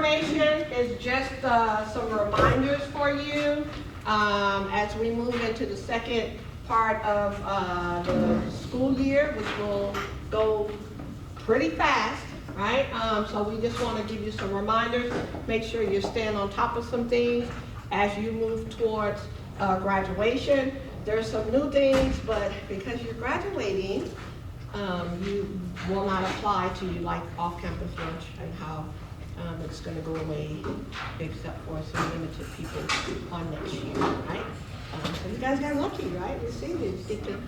information is just some reminders for you as we move into the second part of the school year, which will go pretty fast, right? So we just want to give you some reminders. Make sure you're staying on top of some things as you move towards graduation. There's some new things, but because you're graduating, you will not apply to like off-campus lunch and how it's going to go away except for some limited people on next year, right? So you guys got lucky, right? You see, you get to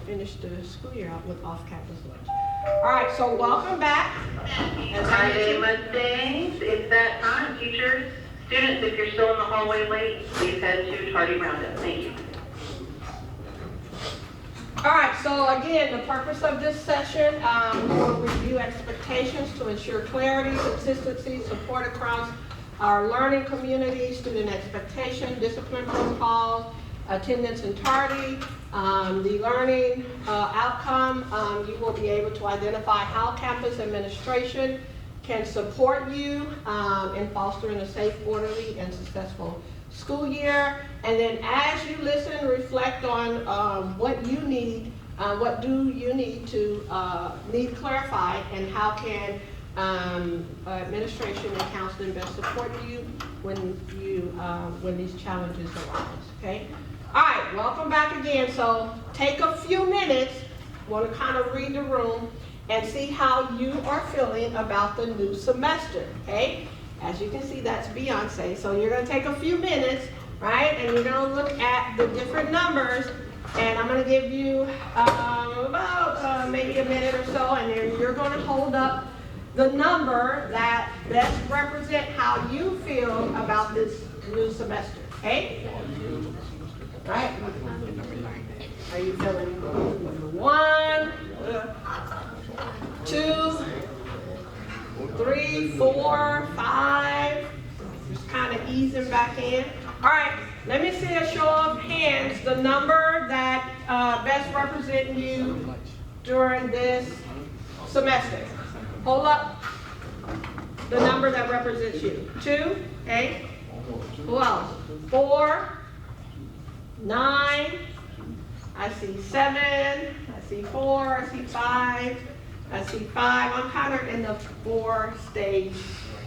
finish the school year out with off-campus lunch. All right, so welcome back. Friday Mustangs, it's that time, teachers. Students, if you're still in the hallway late, please head to Tardy Roundup. Thank you. All right, so again, the purpose of this session, we'll review expectations to ensure clarity, consistency, support across our learning community, student expectation, discipline protocols, attendance and tardy, the learning outcome. You will be able to identify how campus administration can support you in fostering a safe, orderly, and successful school year. And then as you listen, reflect on what you need, what do you need to need clarified, and how can administration and counseling best support you when these challenges arise, okay? All right, welcome back again. So take a few minutes, want to kind of read the room and see how you are feeling about the new semester, okay? As you can see, that's Beyonce. So you're going to take a few minutes, right? And you're going to look at the different numbers. And I'm going to give you about maybe a minute or so. And then you're going to hold up the number that best represent how you feel about this new semester, okay? Right? Are you feeling number 1, 2, 3, 4, 5, just kind of easing back in. All right, let me see a show of hands, the number that best represent you during this semester. Hold up the number that represents you. 2, okay? Who else? 4, 9, I see 7, I see 4, I see 5. I see 5. I'm kind of in the 4 stage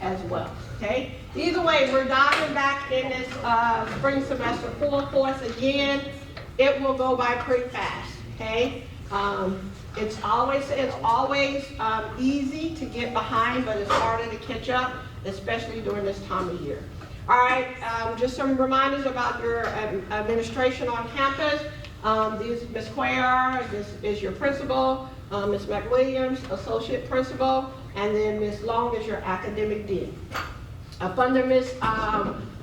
as well, okay? Either way, we're diving back in this spring semester full force again. It will go by pretty fast, okay? It's always easy to get behind, but it's harder to catch up, especially during this time of year. All right, just some reminders about your administration on campus. This is Ms. Cuellar, this is your principal. Ms. McWilliams, Associate Principal, and then Ms. Long is your Academic Dean. Up under Ms.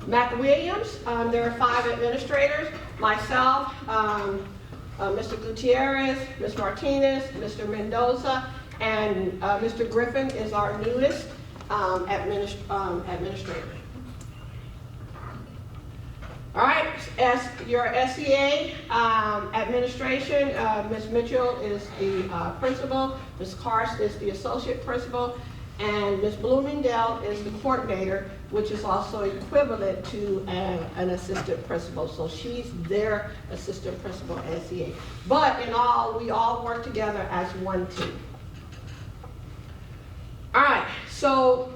McWilliams, there are 5 administrators, myself, Mr. Gutierrez, Ms. Martinez, Mr. Mendoza, and Mr. Griffin is our newest administrator. All right, as your SEA administration, Ms. Mitchell is the principal, Ms. Karst is the associate principal, and Ms. Bloomingdale is the coordinator, which is also equivalent to an assistant principal. So she's their assistant principal SEA. But in all, we all work together as one team. All right, so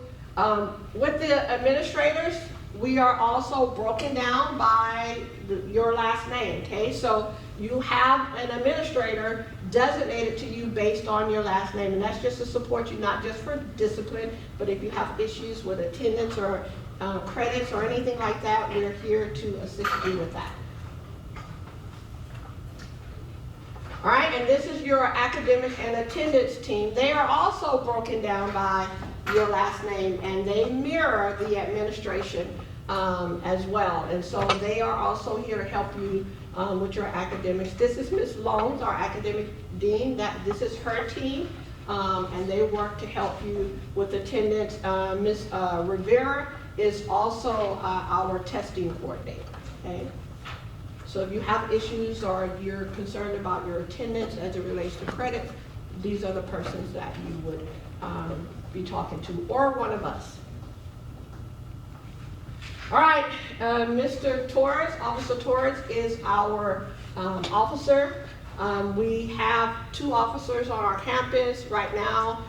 with the administrators, we are also broken down by your last name, okay? So you have an administrator designated to you based on your last name, and that's just to support you, not just for discipline, but if you have issues with attendance or credits or anything like that, we're here to assist you with that. All right, and this is your academic and attendance team. They are also broken down by your last name, and they mirror the administration as well. And so they are also here to help you with your academics. This is Ms. Loans, our academic dean. This is her team, and they work to help you with attendance. Ms. Rivera is also our testing coordinator, okay? So if you have issues or if you're concerned about your attendance as it relates to credit, these are the persons that you would be talking to, or one of us, All right, Mr. Torres, Officer Torres is our officer. We have 2 officers on our campus right now.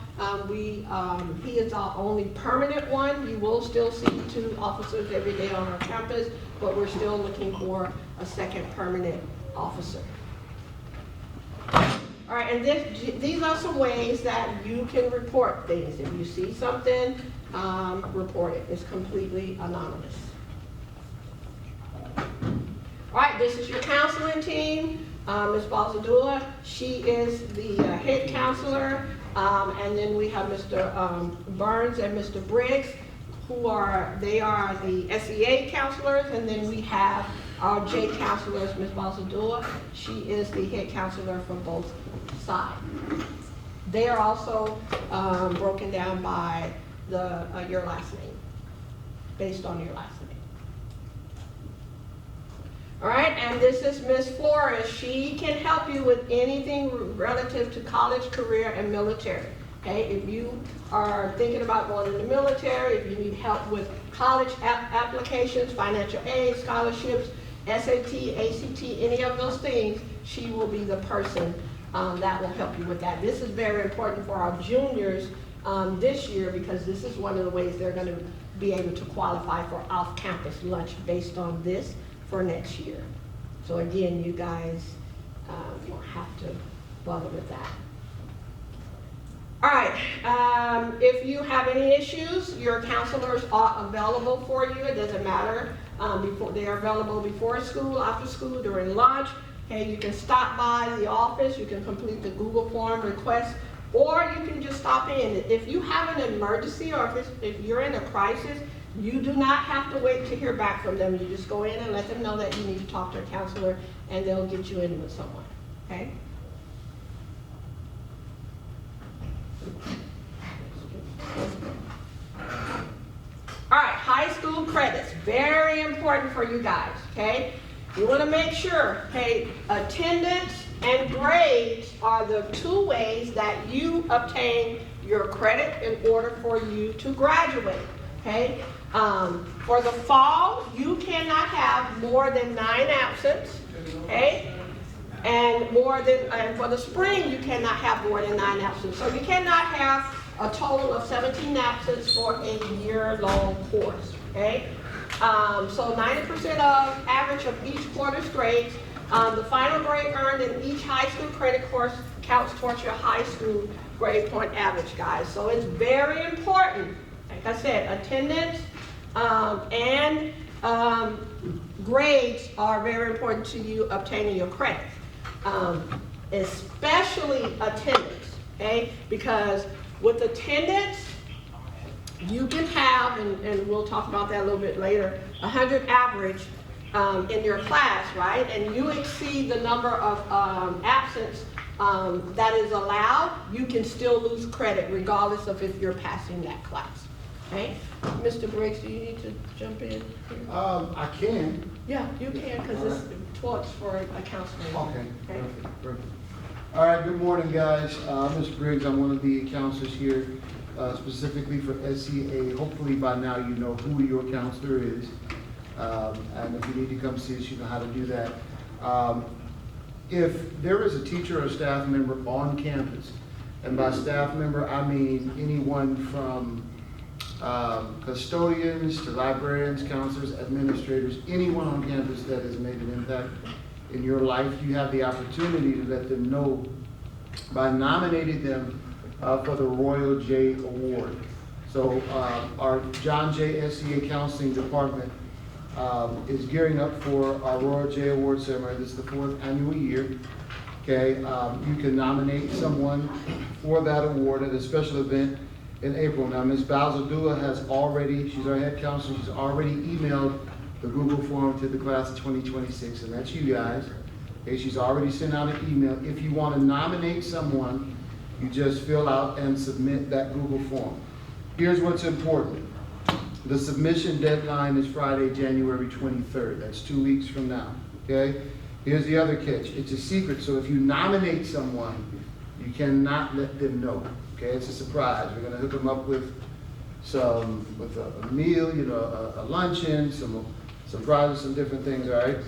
He is our only permanent one. You will still see 2 officers every day on our campus, but we're still looking for a second permanent officer. All right, and these are some ways that you can report things. If you see something, report it. It's completely anonymous. All right, this is your counseling team. Ms. Balsadula, she is the head counselor. And then we have Mr. Burns and Mr. Briggs, they are the SEA counselors. And then we have our J counselors, Ms. Balsadula. She is the head counselor for both sides. They are also broken down by your last name, based on your last name. All right, and this is Ms. Flores. She can help you with anything relative to college, career, and military. Okay, if you are thinking about going in the military, if you need help with college applications, financial aid, scholarships, SAT, ACT, any of those things, she will be the person that will help you with that. This is very important for our juniors this year, because this is one of the ways they're going to be able to qualify for off-campus lunch based on this for next year. So again, you guys won't have to bother with that. All right, if you have any issues, your counselors are available for you. It doesn't matter. They are available before school, after school, during lunch. Okay, you can stop by the office. You can complete the Google form request, or you can just stop in. If you have an emergency, or if you're in a crisis, you do not have to wait to hear back from them. You just go in and let them know that you need to talk to a counselor, and they'll get you in with someone, okay? All right, high school credits, very important for you guys, okay? You want to make sure, okay, attendance and grades are the 2 ways that you obtain your credit in order for you to graduate, okay? For the fall, you cannot have more than 9 absents, okay? And for the spring, you cannot have more than 9 absents. So you cannot have a total of 17 absents for a year-long course, okay? So 90% of average of each quarter's grades. The final grade earned in each high school credit course counts towards your high school grade point average, guys. So it's very important. Like I said, attendance and grades are very important to you obtaining your credit, especially attendance, okay? Because with attendance, you can have, and we'll talk about that a little bit later, 100 average in your class, right? And you exceed the number of absence that is allowed, you can still lose credit regardless of if you're passing that class, okay? Mr. Briggs, do you need to jump in here? I can. Yeah, you can, because it's towards for a counselor. Okay, perfect. All right, good morning, guys. Mr. Briggs, I'm one of the counselors here, specifically for SEA. Hopefully by now you know who your counselor is. And if you need to come see us, you know how to do that. If there is a teacher or staff member on campus, and by staff member I mean anyone from custodians to librarians, counselors, administrators, anyone on campus that has made an impact in your life, you have the opportunity to let them know by nominating them for the Royal J Award. So our John J. SEA Counseling Department is gearing up for our Royal J Award ceremony. This is the 4th annual year. Okay, you can nominate someone for that award at a special event in April. Now, Ms. Balsadula has already, she's our head counselor, she's already emailed the Google form to the class of 2026, and that's you guys. Okay, she's already sent out an email. If you want to nominate someone, you just fill out and submit that Google form. Here's what's important. The submission deadline is Friday, January 23rd. That's 2 weeks from now, okay? Here's the other catch. It's a secret, so if you nominate someone, you cannot let them know, okay? It's a surprise. We're gonna hook them up with some with a meal, you know, a luncheon, some prizes, some different things, all right?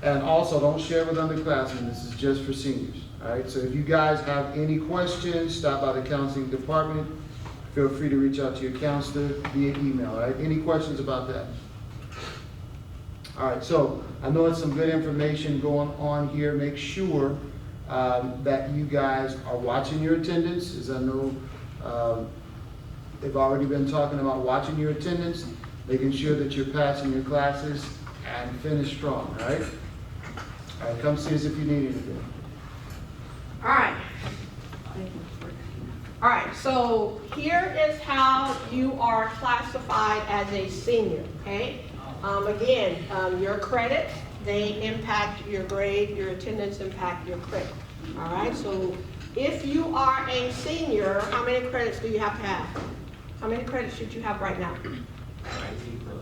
And also, don't share with underclassmen. This is just for seniors, all right? So if you guys have any questions, stop by the counseling department. Feel free to reach out to your counselor via email, all right? Any questions about that? All right, so I know it's some good information going on here. Make sure that you guys are watching your attendance, as I know they've already been talking about watching your attendance, making sure that you're passing your classes and finish strong, all right? All right, come see us if you need anything. All right. All right, so here is how you are classified as a senior, okay? Again, your credits, they impact your grade, your attendance impact your credit. All right, so if you are a senior, how many credits do you have to have? How many credits should you have right now?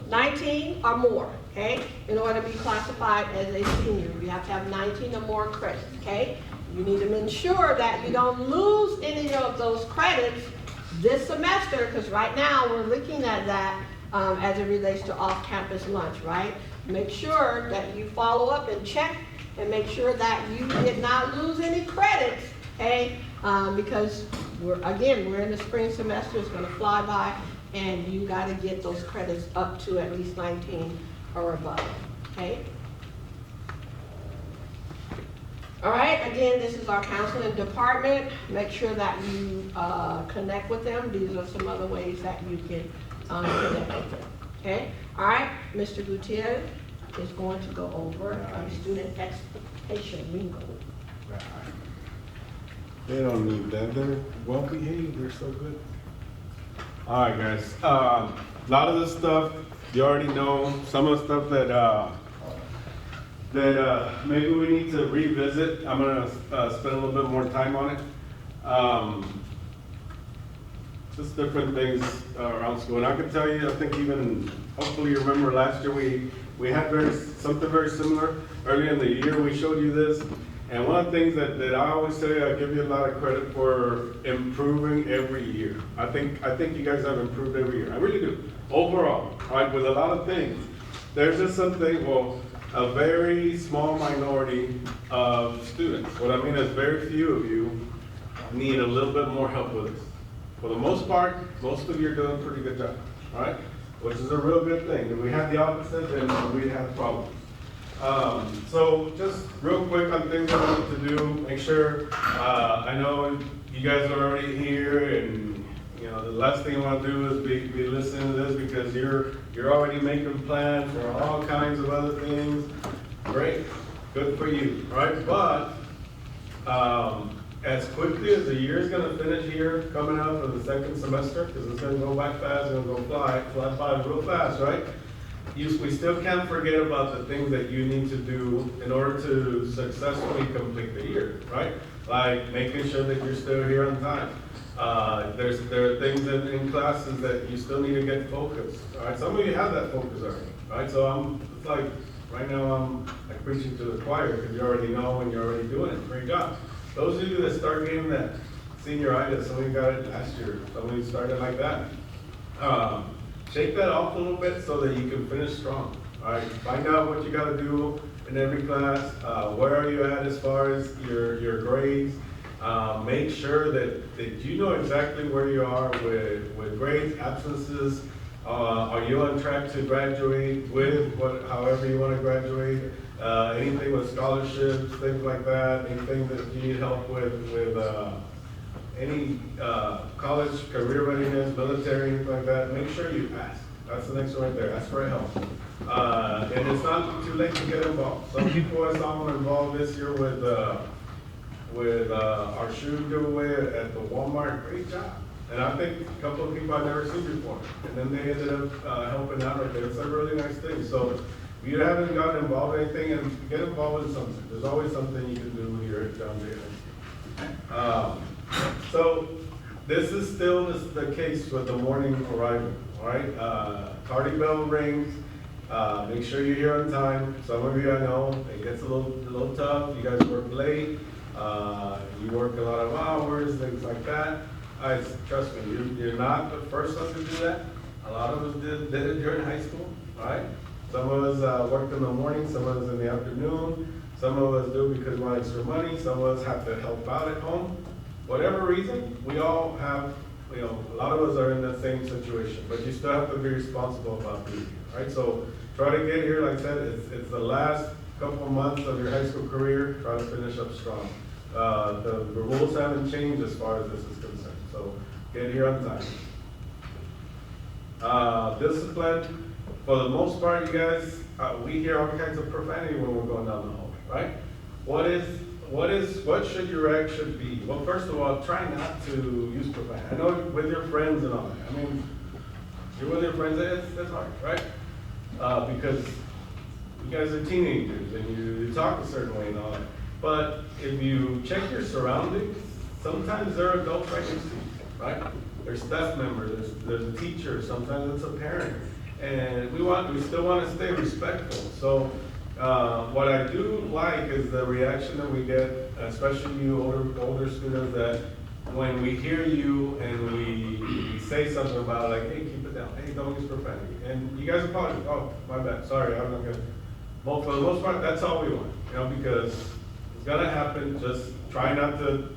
19 or more, okay? In order to be classified as a senior, you have to have 19 or more credits, okay? You need to ensure that you don't lose any of those credits this semester, because right now we're looking at that as it relates to off-campus lunch, right? Make sure that you follow up and check and make sure that you did not lose any credits, okay? Because we're in the spring semester, it's gonna fly by, and you gotta get those credits up to at least 19 or above, okay? All right, again, this is our counseling department. Make sure that you connect with them. These are some other ways that you can connect with them, okay? All right, Mr. Gutierrez is going to go over student expectation bingo. They don't need that. They're well behaved. They're so good. All right, guys. A lot of this stuff you already know. Some of the stuff that maybe we need to revisit. I'm gonna spend a little bit more time on it. Just different things around school. And I can tell you, I think even hopefully you remember last year we had something very similar. Early in the year we showed you this. And one of the things that I always say, I give you a lot of credit for improving every year. I think you guys have improved every year. I really do. Overall, right, with a lot of things. There's just something, a very small minority of students. What I mean is very few of you need a little bit more help with this. For the most part, most of you are doing a pretty good job, right? Which is a real good thing. If we had the opposite, then we'd have problems. So just real quick on things I want to do, make sure, I know you guys are already here, and you know, the last thing I want to do is be listening to this because you're already making plans for all kinds of other things. Great, good for you, right? But as quickly as the year is going to finish here, coming up for the second semester, because it's going to go by fast, it's going to fly by real fast, right? We still can't forget about the things that you need to do in order to successfully complete the year, right? Like making sure that you're still here on time. There are things in classes that you still need to get focused. All right, some of you have that focus already, right? So it's like right now I'm like preaching to the choir because you already know and you're already doing it. Great job. Those of you that start getting that senioritis, some of you got it last year, some of you started like that. Shake that off a little bit so that you can finish strong. All right, find out what you got to do in every class. Where are you at as far as your grades? Make sure that you know exactly where you are with grades, absences. Are you on track to graduate with however you want to graduate? Anything with scholarships, things like that. Anything that you need help with any college, career readiness, military, anything like that, make sure you ask. That's the next one right there. Ask for help. And it's not too late to get involved. Some people I saw were involved this year with our shoe giveaway at the Walmart. Great job. And I think a couple of people I've never seen before. And then they ended up helping out right there. It's a really nice thing. So if you haven't gotten involved in anything, and get involved in something. There's always something you can do here at John Jay. So this is still the case with the morning arrival, all right? Tardy bell rings, make sure you're here on time. Some of you I know, it gets a little tough. You guys work late, you work a lot of hours, things like that. Trust me, you're not the first one to do that. A lot of us did it during high school, right? Some of us worked in the morning, some of us in the afternoon, some of us do because we want extra money, some of us have to help out at home. Whatever reason, we all have, a lot of us are in the same situation, but you still have to be responsible about being here, right? So try to get here, like I said, it's the last couple of months of your high school career, try to finish up strong. The rules haven't changed as far as this is concerned, so get here on time. Discipline, for the most part, you guys, we hear all kinds of profanity when we're going down the hallway, right? What should your reaction be? Well, first of all, try not to use profanity. I know with your friends and all that. I mean, you're with your friends, it's hard, right? Because you guys are teenagers and you talk a certain way and all that. But if you check your surroundings, sometimes there are adults right next to you, right? There's staff members, there's a teacher, sometimes it's a parent. And we still want to stay respectful. So what I do like is the reaction that we get, especially you older students, that when we hear you and we say something about like, hey, keep it down, hey, don't use profanity. And you guys apologize, oh, my bad, sorry, I'm not gonna. Well, for the most part, that's all we want, because it's gonna happen. Just try not to,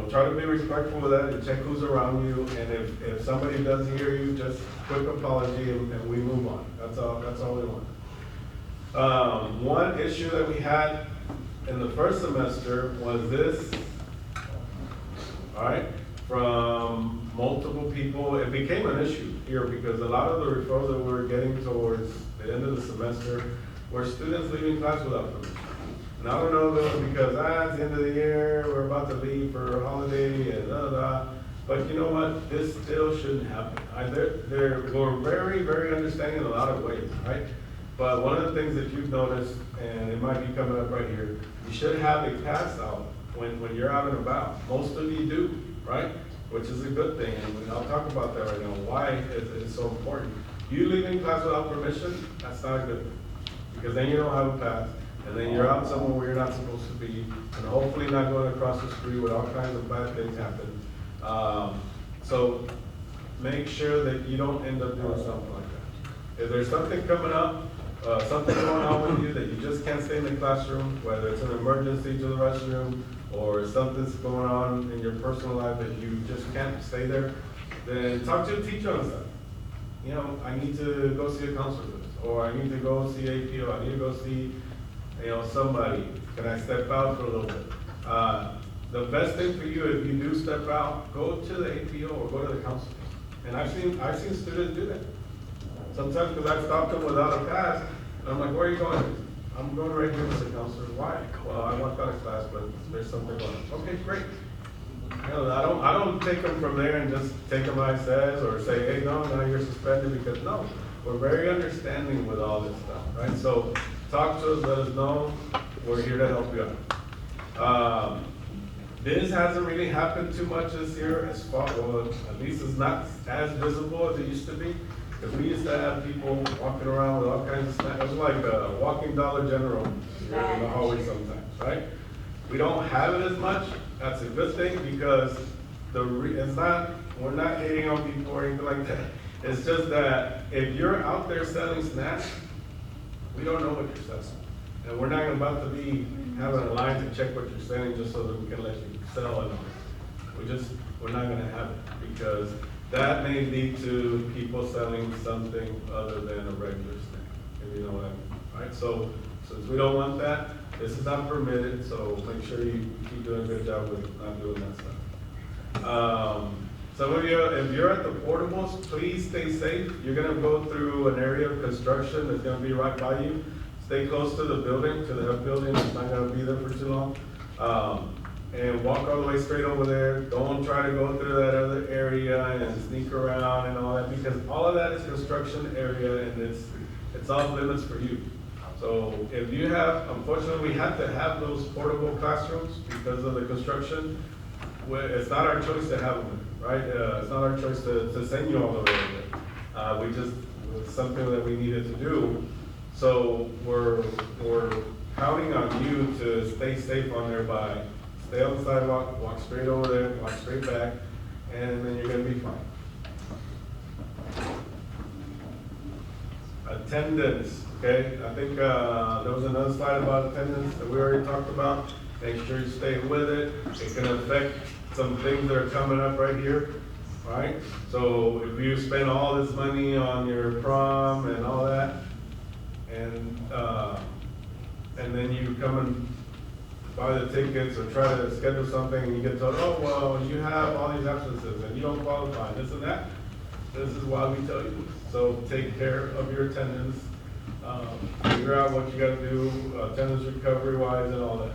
try to be respectful of that and check who's around you. And if somebody does hear you, just quick apology and we move on. That's all we want. One issue that we had in the first semester was this, all right, from multiple people. It became an issue here because a lot of the referrals that we were getting towards the end of the semester were students leaving class without permission. And I don't know if it was because, it's the end of the year, we're about to leave for a holiday, and but you know what? This still shouldn't happen. We're very, very understanding in a lot of ways, right? But one of the things that you've noticed, and it might be coming up right here, you should have a pass out when you're out and about. Most of you do, right? Which is a good thing, and I'll talk about that right now, why it's so important. You leaving class without permission, that's not a good thing, because then you don't have a pass, and then you're out somewhere where you're not supposed to be, and hopefully not going across the street where all kinds of bad things happen. So make sure that you don't end up doing something like that. If there's something coming up, something going on with you that you just can't stay in the classroom, whether it's an emergency to the restroom, or something's going on in your personal life that you just can't stay there, then talk to the teacher on that. I need to go see a counselor for this, or I need to go see APO, I need to go see, somebody. Can I step out for a little bit? The best thing for you, if you do step out, go to the APO or go to the counselor. And I've seen students do that. Sometimes because I've stopped them without a pass, and I'm like, where are you going? I'm going right here, Mr. Counselor. Why? Well, I walked out of class, but there's something going on. Okay, great. I don't take them from there and just take them like it says, or say, hey, no, now you're suspended, because no, we're very understanding with all this stuff, right? So talk to us, let us know. We're here to help you out. This hasn't really happened too much this year, at least it's not as visible as it used to be. Because we used to have people walking around with all kinds of snacks. It was like a walking Dollar General in the hallway sometimes, right? We don't have it as much. That's a good thing, because we're not hating on people or anything like that. It's just that if you're out there selling snacks, we don't know what you're selling. And we're not about to be having a line to check what you're selling just so that we can let you sell it. We're not gonna have it, because that may lead to people selling something other than a regular snack, if you know what I mean. All right, so since we don't want that, this is not permitted, so make sure you keep doing a good job with not doing that stuff. Some of you, if you're at the portables, please stay safe. You're gonna go through an area of construction that's gonna be right by you. Stay close to the building, to the F building. It's not gonna be there for too long. And walk all the way straight over there. Don't try to go through that other area and sneak around and all that, because all of that is construction area, and it's off limits for you. So if you unfortunately, we have to have those portable classrooms because of the construction. It's not our choice to have them, right? It's not our choice to send you all the way there. It's something that we needed to do. So we're counting on you to stay safe on there by stay on the sidewalk, walk straight over there, walk straight back, and then you're gonna be fine. Attendance, okay? I think, there was another slide about attendance that we already talked about. Make sure you stay with it. It can affect some things that are coming up right here, all right? So if you spend all this money on your prom and all that, and then you come and buy the tickets or try to schedule something and you get told, oh, well, you have all these absences and you don't qualify, this and that. This is why we tell you this. So take care of your attendance, figure out what you gotta do, attendance recovery wise and all that.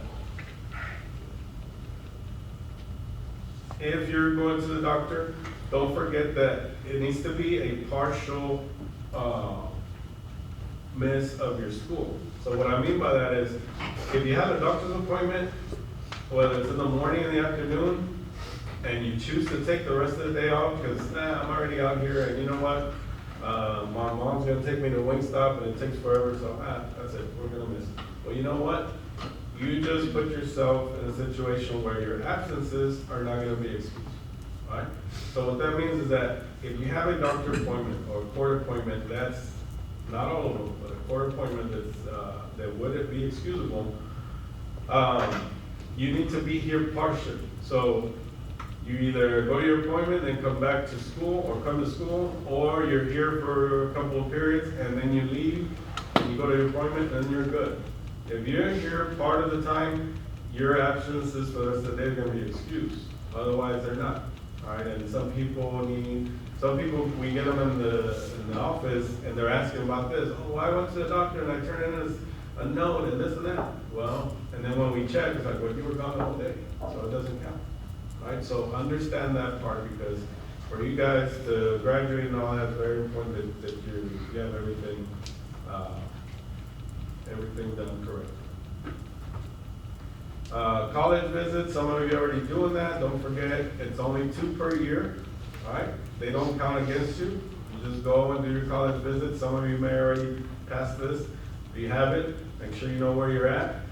If you're going to the doctor, don't forget that it needs to be a partial, miss of your school. So what I mean by that is, if you have a doctor's appointment, whether it's in the morning or the afternoon, and you choose to take the rest of the day off, because I'm already out here, and you know what? My mom's gonna take me to Wingstop, and it takes forever, so that's it, we're gonna miss it. Well, you know what? You just put yourself in a situation where your absences are not gonna be excused, right? So what that means is that if you have a doctor appointment or a court appointment, that's not all of them, but a court appointment that's, that wouldn't be excusable, you need to be here partially. So you either go to your appointment and come back to school, or come to school, or you're here for a couple of periods and then you leave and you go to your appointment, then you're good. If you're here part of the time, your absences for the rest of the day are gonna be excused, otherwise they're not. All right, and some people, we get them in the office and they're asking about this. Oh, I went to the doctor and I turned in a note and this and that. Well, and then when we check, it's like, well, you were gone the whole day, so it doesn't count. All right, so understand that part, because for you guys to graduate and all that, it's very important that you have everything done correct. College visits, some of you are already doing that. Don't forget, it's only 2 per year, all right? They don't count against you. You just go and do your college visits. Some of you may already pass this. If you haven't, make sure you know where you're at.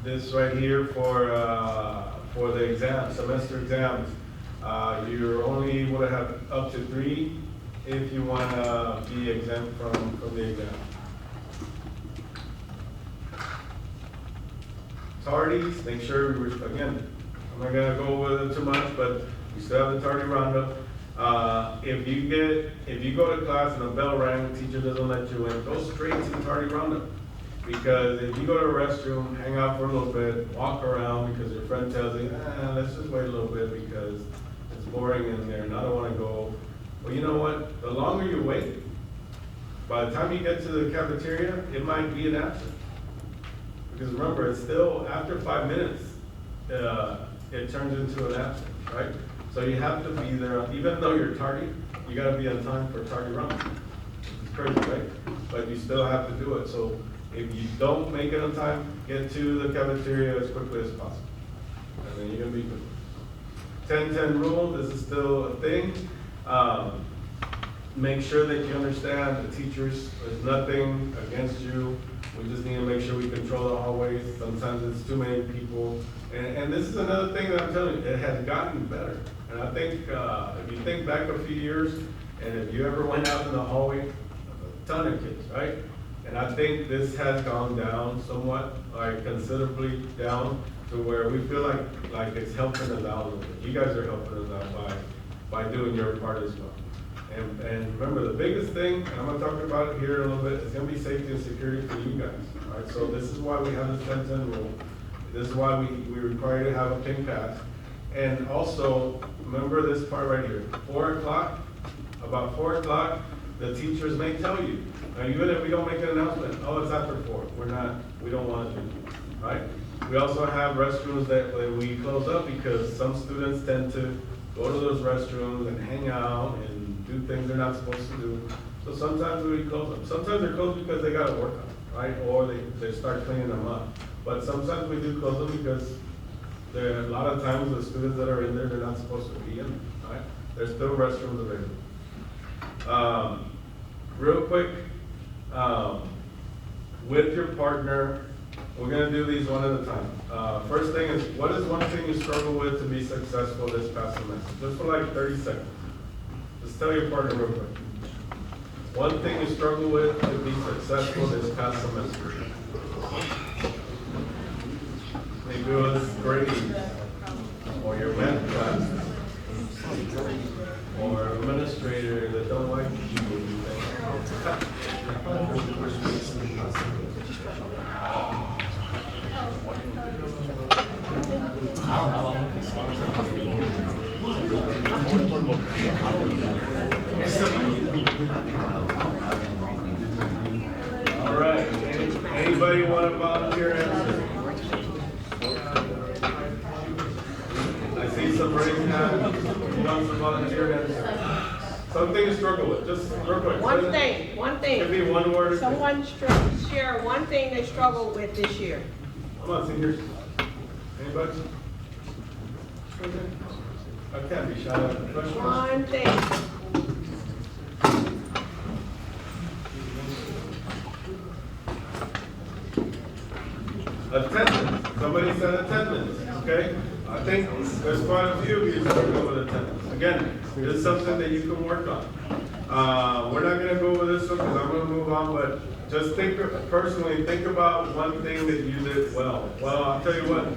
This right here for the exam, semester exams, you're only able to have up to 3 if you want to be exempt from the exam. Tardies, make sure, again, I'm not gonna go with it too much, but we still have the tardy roundup. If you go to class and a bell rang, the teacher doesn't let you in, go straight to the tardy roundup. Because if you go to a restroom, hang out for a little bit, walk around because your friend tells you, let's just wait a little bit because it's boring in there and I don't wanna go. Well, you know what, the longer you wait, by the time you get to the cafeteria, it might be an absence. Because remember, it's still, after 5 minutes, it turns into an absence, right? So you have to be there, even though you're tardy, you gotta be on time for tardy round. It's crazy, right? But you still have to do it. So if you don't make it on time, get to the cafeteria as quickly as possible. And then you're gonna be good. 10-10 rule, this is still a thing. Make sure that you understand the teachers, there's nothing against you. We just need to make sure we control the hallways. Sometimes it's too many people. And this is another thing that I'm telling you, it has gotten better. And I think, if you think back a few years, and if you ever went out in the hallway, a ton of kids, right? And I think this has gone down somewhat, like considerably down, to where we feel like it's helping us out a little bit. You guys are helping us out by doing your part as well. And remember, the biggest thing, and I'm gonna talk about it here in a little bit, is gonna be safety and security for you guys. All right, so this is why we have this 10-10 rule. This is why we require you to have a pink pass. And also, remember this part right here, 4 o'clock, about 4 o'clock, the teachers may tell you. Now, even if we don't make an announcement, oh, it's after 4, we don't want to do it, right? We also have restrooms that we close up because some students tend to go to those restrooms and hang out and do things they're not supposed to do. So sometimes we close them. Sometimes they're closed because they got to work on it, right? Or they start cleaning them up. But sometimes we do close them because there are a lot of times the students that are in there, they're not supposed to be in, right? There's still restrooms available. Real quick, with your partner, We're gonna do these one at a time. First thing is, what is one thing you struggle with to be successful this past semester? Just for like 30 seconds. Just tell your partner real quick. One thing you struggle with to be successful this past semester. Maybe it was grades, or your math class, or administrator that don't like you. All right, anybody want to volunteer answer? I see some raised hands. Who wants to volunteer answer? Something to struggle with, just real quick. One thing. Give me one word. Someone share one thing they struggled with this year. Come on, seniors. Anybody? I can't be shot at. One thing. Attendance. Somebody said attendance, okay? I think there's quite a few of you that struggle with attendance. Again, this is something that you can work on. We're not gonna go over this one because I'm gonna move on, but just personally think about one thing that you did well. Well, I'll tell you what,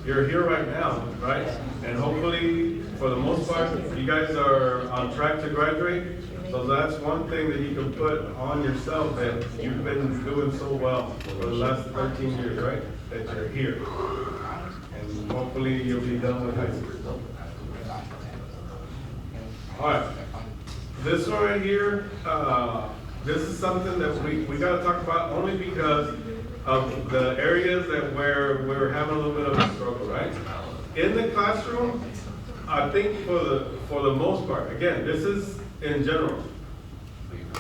you're here right now, right? And hopefully, for the most part, you guys are on track to graduate. So that's one thing that you can put on yourself that you've been doing so well for the last 13 years, right? That you're here. And hopefully you'll be done with high school. All right. This one right here, this is something that we got to talk about only because of the areas that where we're having a little bit of a struggle, right? In the classroom, I think for the most part, again, this is in general.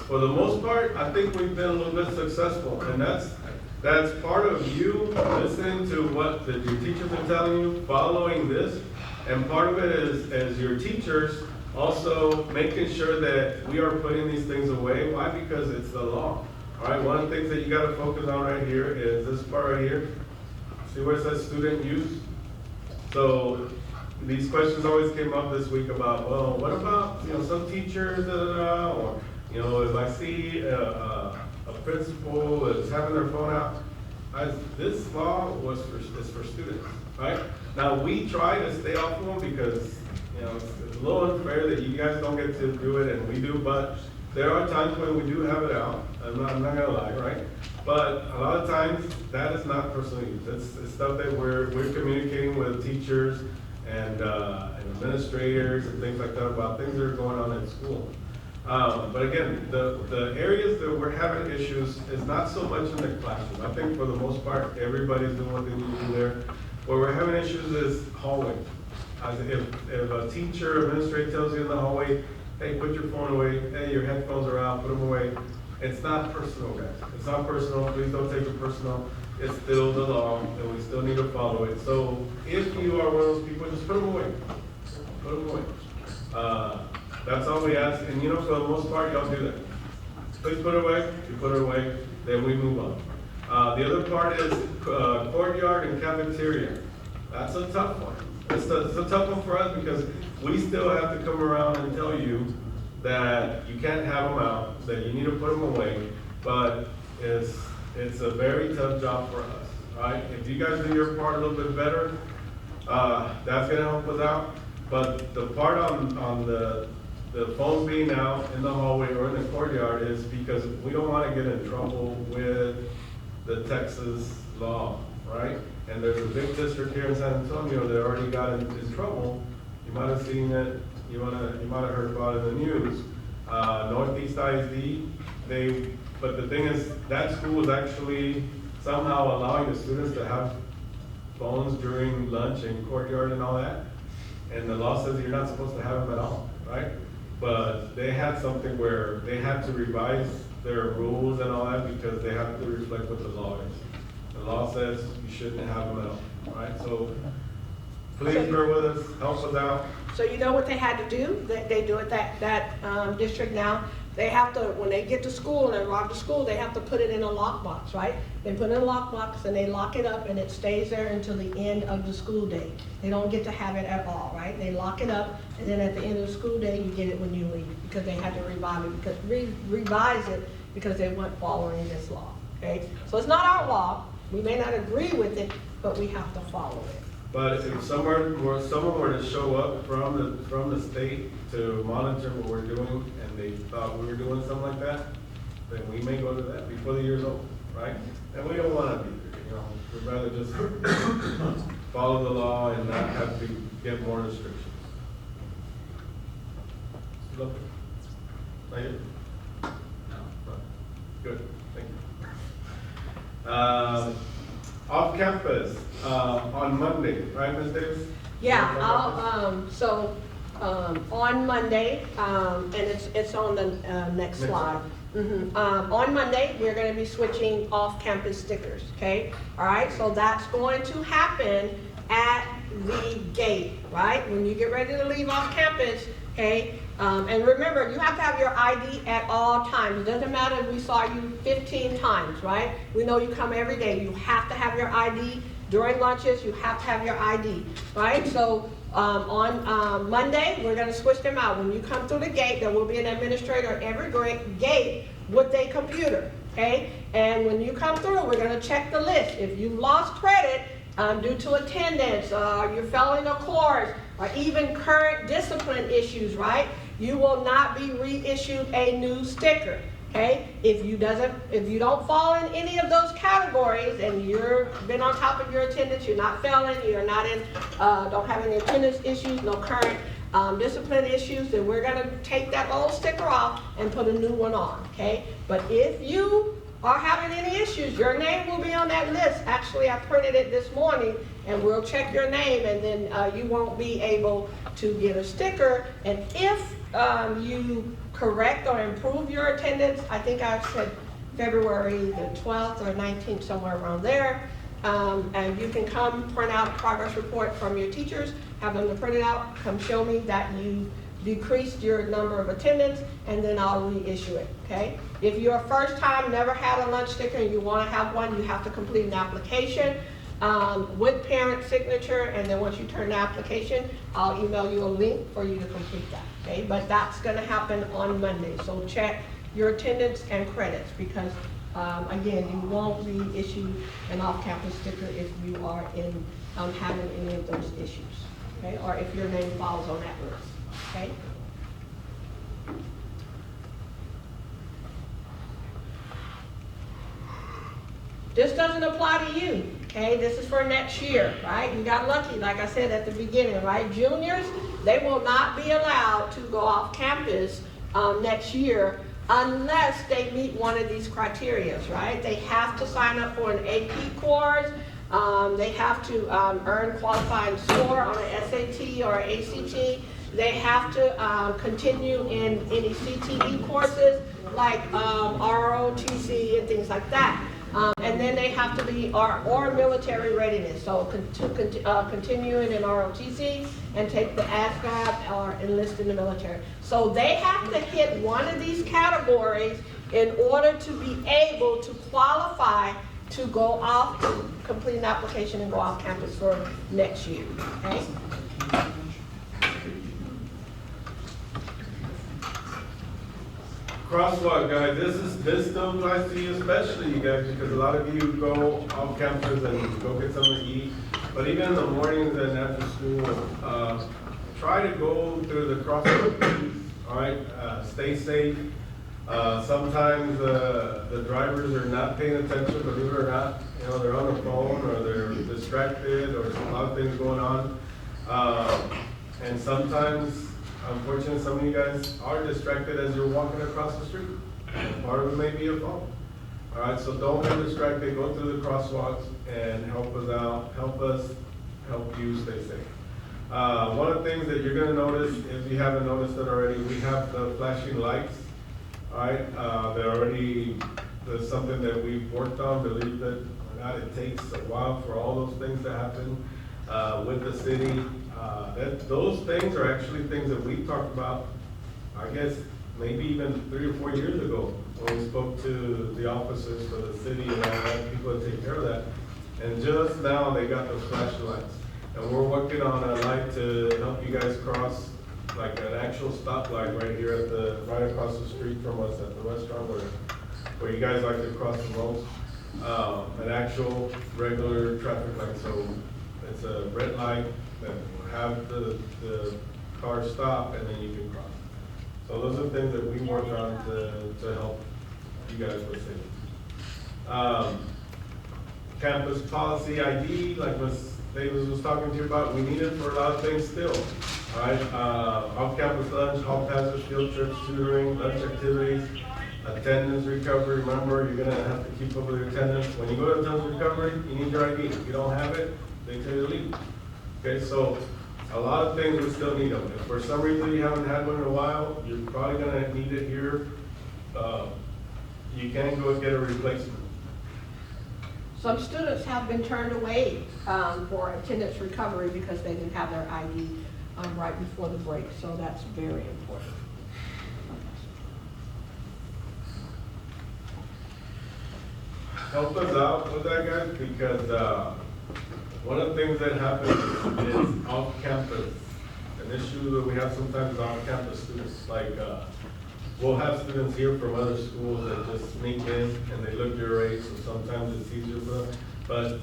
For the most part, I think we've been a little bit successful, and that's part of you listening to what your teachers are telling you, following this, and part of it is your teachers also making sure that we are putting these things away. Why? Because it's the law. All right, one of the things that you got to focus on right here is this part right here. See where it says student use? So these questions always came up this week about, well, what about, some teachers, or, if I see a principal is having their phone out, this law is for students, right? Now, we try to stay off of them because, it's a little unfair that you guys don't get to do it and we do, but there are times when we do have it out. I'm not gonna lie, right? But a lot of times, that is not personal use. It's stuff that we're communicating with teachers and administrators and things like that about things that are going on in school. But again, the areas that we're having issues is not so much in the classroom. I think for the most part, everybody's doing what they need to do there. Where we're having issues is hallway. If a teacher or administrator tells you in the hallway, hey, put your phone away, hey, your headphones are out, put them away. It's not personal, guys. It's not personal. Please don't take it personal. It's still the law, and we still need to follow it. So if you are one of those people, just put them away. Put them away. That's all we ask. And for the most part, y'all do that. Please put it away. You put it away. Then we move on. The other part is courtyard and cafeteria. That's a tough one. It's a tough one for us because we still have to come around and tell you that you can't have them out, that you need to put them away, but it's a very tough job for us, right? If you guys do your part a little bit better, that's gonna help us out. But the part on the phones being out in the hallway or in the courtyard is because we don't wanna get in trouble with the Texas law, right? And there's a big district here in San Antonio that already got in trouble. You might have seen it, you might have heard about it in the news. Northeast ISD, but the thing is, that school is actually somehow allowing the students to have phones during lunch and courtyard and all that. And the law says you're not supposed to have them at all, right? But they had something where they had to revise their rules and all that because they have to reflect what the law is. The law says you shouldn't have them at all, right? So please bear with us, help us out. So you know what they had to do? They do it, that district now they have to, when they get to school and arrive to school, they have to put it in a lockbox, right? They put it in a lockbox and they lock it up and it stays there until the end of the school day. They don't get to have it at all, right? They lock it up and then at the end of the school day, you get it when you leave because they had to revise it because they weren't following this law, okay? So it's not our law. We may not agree with it, but we have to follow it. But if someone were to show up from the state to monitor what we're doing, and they thought we were doing something like that, then we may go to that before the year's over, right? And we don't want to be there, you know. We'd rather just follow the law and not have to get more restrictions. Look, right here? No. Good, thank you. Off campus, on Monday, right, Ms. Davis? Yeah, on Monday, and it's on the next slide. On Monday, we're going to be switching off-campus stickers, okay? All right, so that's going to happen at the gate, right? When you get ready to leave off campus, okay? And remember, you have to have your ID at all times. It doesn't matter if we saw you 15 times, right? We know you come every day. You have to have your ID. During lunches, you have to have your ID, right? So on Monday, we're going to switch them out. When you come through the gate, there will be an administrator at every gate with a computer, okay? And when you come through, we're going to check the list. If you lost credit due to attendance, you're failing a course, or even current discipline issues, right? You will not be reissued a new sticker. Okay, if you don't fall in any of those categories and you've been on top of your attendance, you're not failing, you're not in, don't have any attendance issues, no current discipline issues, then we're going to take that old sticker off and put a new one on. Okay, but if you are having any issues, your name will be on that list. Actually, I printed it this morning, and we'll check your name, and then you won't be able to get a sticker. And if you correct or improve your attendance, I think I said February the 12th or 19th, somewhere around there, and you can come print out a progress report from your teachers, have them to print it out, come show me that you decreased your number of attendance, and then I'll reissue it, okay? If you're first time, never had a lunch sticker, and you want to have one, you have to complete an application with parent signature, and then once you turn the application, I'll email you a link for you to complete that, okay? But that's going to happen on Monday, so check your attendance and credits, because again, you won't be issued an off-campus sticker if you are in having any of those issues, okay? Or if your name falls on that list, okay? This doesn't apply to you, okay? This is for next year, right? You got lucky, like I said at the beginning, right? Juniors, they will not be allowed to go off campus next year unless they meet one of these criteria, right? They have to sign up for an AP course. They have to earn qualifying score on an SAT or an ACT. They have to continue in any CTE courses like ROTC and things like that. And then they have to be or military readiness, so continuing in ROTC and take the ASVAB or enlist in the military. So they have to hit one of these categories in order to be able to qualify to go off, complete an application and go off campus for next year, okay? Crosswalk, guys, this still applies to you, especially you guys, because a lot of you go off campus and go get something to eat. But even in the mornings and after school, try to go through the crosswalk, all right? Stay safe. Sometimes the drivers are not paying attention, believe it or not. You know, they're on the phone or they're distracted or there's a lot of things going on. And sometimes, unfortunately, some of you guys are distracted as you're walking across the street. Part of it may be your phone. All right, so don't get distracted. Go through the crosswalks and help us out. Help us help you stay safe. One of the things that you're going to notice, if you haven't noticed it already, we have the flashing lights. All right, that's something that we've worked on. Believe it or not, it takes a while for all those things to happen with the city. Those things are actually things that we talked about, I guess, maybe even 3 or 4 years ago, when we spoke to the officers for the city and all that, people that take care of that. And just now, they got those flashing lights. And we're working on a light to help you guys cross, like an actual stoplight right here right across the street from us at the restaurant where you guys like to cross the roads. An actual regular traffic light, so it's a red light that will have the car stop and then you can cross. So those are things that we work on to help you guys with safety. Campus policy ID, like Ms. Davis was talking to you about, we need it for a lot of things still. All right, off-campus lunch, off-campus field trips, tutoring, lunch activities, attendance recovery. Remember, you're gonna have to keep up with your attendance. When you go to attendance recovery, you need your ID. If you don't have it, they tell you to leave. Okay, so a lot of things we still need them. If for some reason you haven't had one in a while, you're probably gonna need it here. You can go and get a replacement. Some students have been turned away for attendance recovery because they didn't have their ID right before the break, so that's very important. Help us out with that, guys, because one of the things that happens is off-campus. An issue that we have sometimes is off-campus students, like we'll have students here from other schools that just sneak in and they look your age, so sometimes it's easier for them. But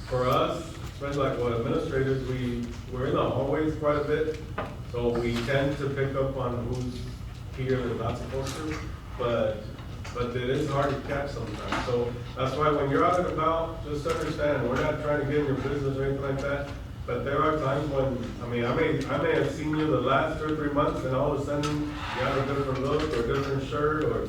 for us, especially like administrators, we're in the hallways quite a bit, so we tend to pick up on who's here and not supposed to, but it is hard to catch sometimes. So that's why when you're out and about, just understand, we're not trying to get in your business or anything like that, but there are times when, I may have seen you the last 2 or 3 months and all of a sudden you have a different look or a different shirt or,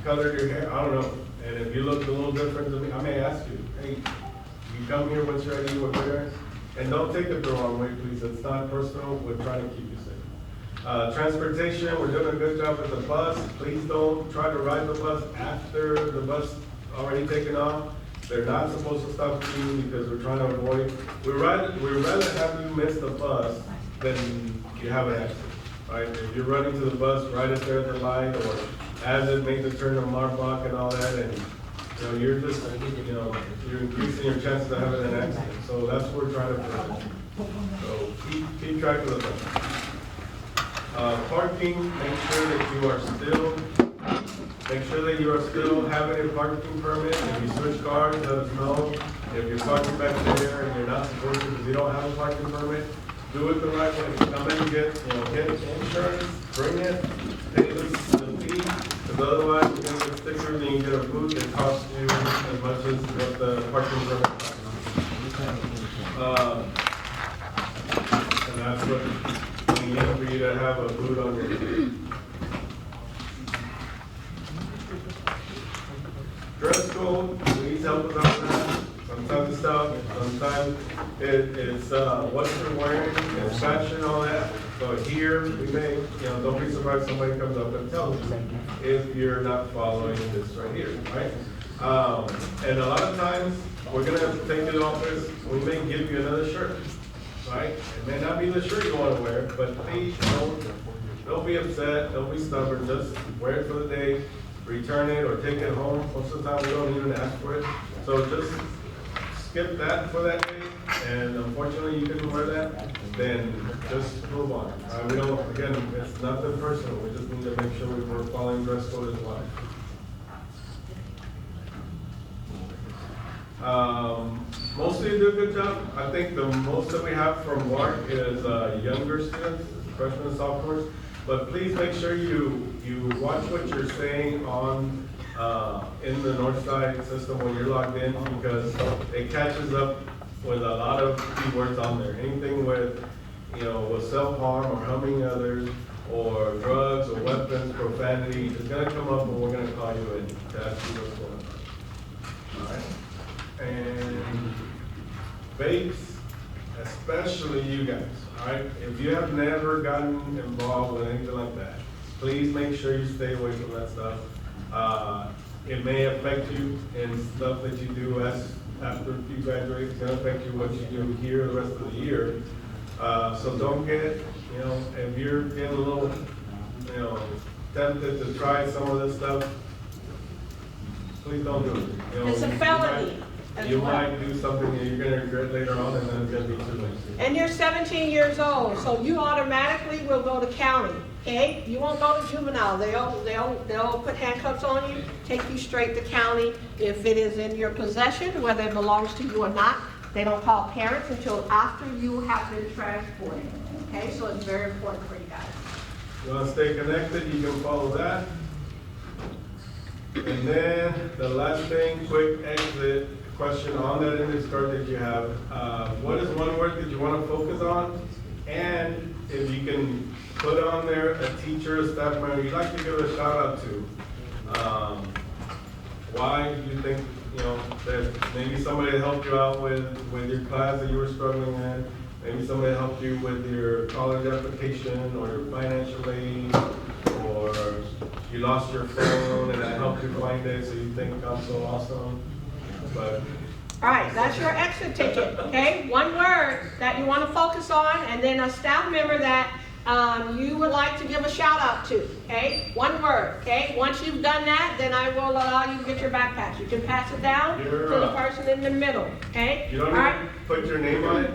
colored your hair, I don't know. And if you look a little different to me, I may ask you, hey, you come here, what's your ID, what we're. And don't take it the wrong way, please. It's not personal. We're trying to keep you safe. Transportation, we're doing a good job with the bus. Please don't try to ride the bus after the bus already taken off. They're not supposed to stop you because we're trying to avoid. We'd rather have you miss the bus than you have an accident, right? If you're running to the bus right up there at the light or as it makes a turn on Marbach and all that, and you're just, you're increasing your chances of having an accident. So that's what we're trying to prevent. So keep track of the bus. Parking, make sure that you are still having a parking permit. If you switch cars, let us know. If you're parking back there and you're not supposed to because you don't have a parking permit, do it the right way. Come in and get insurance, bring it, pay the fee, because otherwise you're gonna get stickers and you get a boot that costs you as much as what the parking permit costs. And that's what we need for you to have a boot on your feet. Dress code, please help us out with that. Sometimes it's tough, sometimes it's what you're wearing, it's fashion, all that. So here, we may, don't be surprised somebody comes up and tells you if you're not following this right here, right? And a lot of times, we're gonna have to take to the office, we may give you another shirt, right? It may not be the shirt you wanna wear, but please don't be upset, don't be stubborn, just wear it for the day, return it or take it home. Most of the time we don't even ask for it. So just skip that for that day, and unfortunately you couldn't wear that, then just move on. We don't, again, it's nothing personal, we just need to make sure we're following dress code as well. Mostly do a good job. I think the most that we have from WARC is younger students, freshmen and sophomores. But please make sure you watch what you're saying on in the Northside system when you're logged in, because it catches up with a lot of keywords on there. Anything with with self-harm or harming others or drugs or weapons, profanity, it's gonna come up and we're gonna call you in to ask you what's going on. All right. And vapes, especially you guys. All right, if you have never gotten involved with anything like that, please make sure you stay away from that stuff. It may affect you in stuff that you do after you graduate. It's going to affect you what you do here the rest of the year. So don't get, if you're getting a little, tempted to try some of this stuff, please don't do it. It's a felony as You well. might do something that you're gonna regret later on, and then it's gonna be too late. And you're 17 years old, so you automatically will go to county, okay? You won't go to juvenile. They'll put handcuffs on you, take you straight to county if it is in your possession, whether it belongs to you or not. They don't call parents until after you have been transported, okay? So it's very important for you guys. You wanna stay connected, you can follow that. And then the last thing, quick exit question on that index card that you have. What is one word that you want to focus on? And if you can put on there a teacher, a staff member you'd like to give a shout out to. Why do you think, that maybe somebody helped you out with your class that you were struggling in? Maybe somebody helped you with your college application or your financial aid, or you lost your phone and I helped you find it, so you think I'm so awesome. But All right, that's your exit ticket, okay? One word that you want to focus on, and then a staff member that you would like to give a shout out to, okay? One word, okay? Once you've done that, then I will allow you to get your backpack. You can pass it down to the person in the middle, okay? you don't All right? even put your name on it?